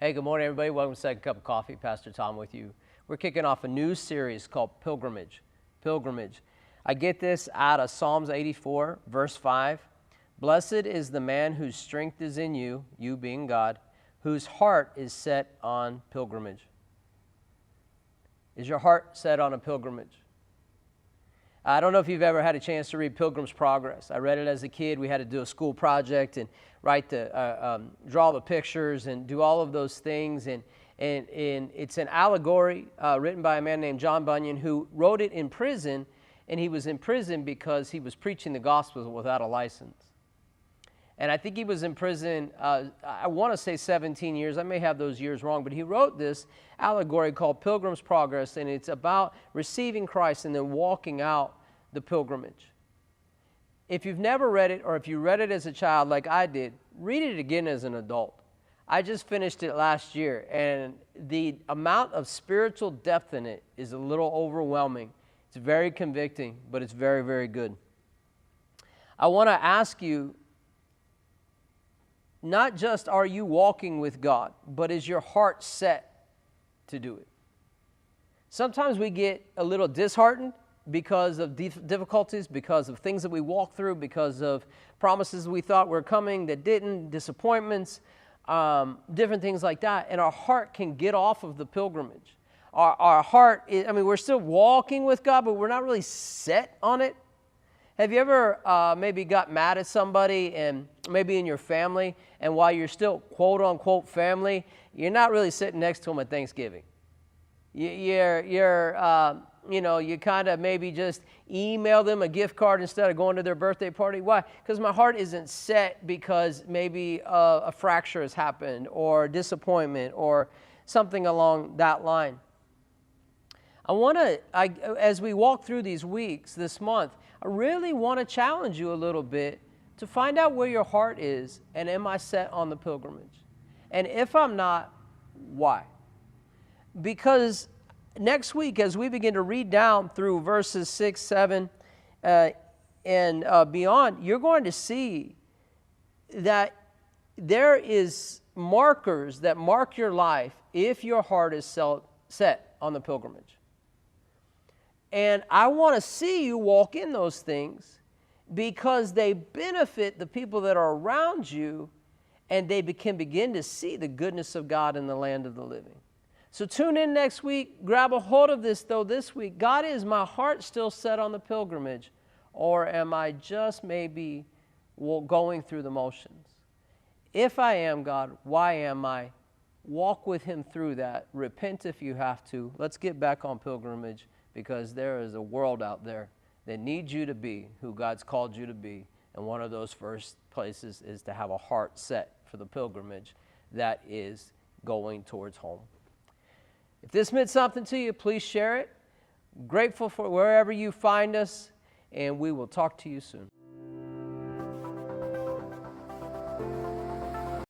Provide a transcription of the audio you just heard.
Hey, good morning, everybody. Welcome to Second Cup of Coffee. Pastor Tom with you. We're kicking off a new series called Pilgrimage. Pilgrimage. I get this out of Psalms 84, verse 5. Blessed is the man whose strength is in you, you being God, whose heart is set on pilgrimage. Is your heart set on a pilgrimage? I don't know if you've ever had a chance to read Pilgrim's Progress. I read it as a kid. We had to do a school project and draw the pictures and do all of those things. And it's an allegory written by a man named John Bunyan, who wrote it in prison. And he was in prison because he was preaching the gospel without a license. And I think he was in prison, I want to say 17 years. I may have those years wrong. But he wrote this allegory called Pilgrim's Progress. And it's about receiving Christ and then walking out the pilgrimage. If you've never read it, or if you read it as a child like I did, read it again as an adult. I just finished it last year. And the amount of spiritual depth in it is a little overwhelming. It's very convicting, but it's very, very good. I want to ask you, not just are you walking with God, but is your heart set to do it? Sometimes we get a little disheartened because of difficulties, because of things that we walk through, because of promises we thought were coming that didn't, disappointments, different things like that. And our heart can get off of the pilgrimage. Our heart, we're still walking with God, but we're not really set on it. Have you ever maybe got mad at somebody, and maybe in your family, and while you're still quote unquote family, you're not really sitting next to them at Thanksgiving? You kind of maybe just email them a gift card instead of going to their birthday party. Why? Because my heart isn't set because maybe a fracture has happened, or disappointment, or something along that line. As we walk through these weeks, this month, I really want to challenge you a little bit to find out where your heart is, and am I set on the pilgrimage? And if I'm not, why? Because next week, as we begin to read down through verses 6, 7, and beyond, you're going to see that there is markers that mark your life if your heart is set on the pilgrimage. And I want to see you walk in those things because they benefit the people that are around you, and they can begin to see the goodness of God in the land of the living. So tune in next week. Grab a hold of this, though, this week. God, is my heart still set on the pilgrimage, or am I just maybe going through the motions? If I am, God, why am I? Walk with Him through that. Repent if you have to. Let's get back on pilgrimage, because there is a world out there that needs you to be who God's called you to be. And one of those first places is to have a heart set for the pilgrimage that is going towards home. If this meant something to you, please share it. Grateful for wherever you find us, and we will talk to you soon.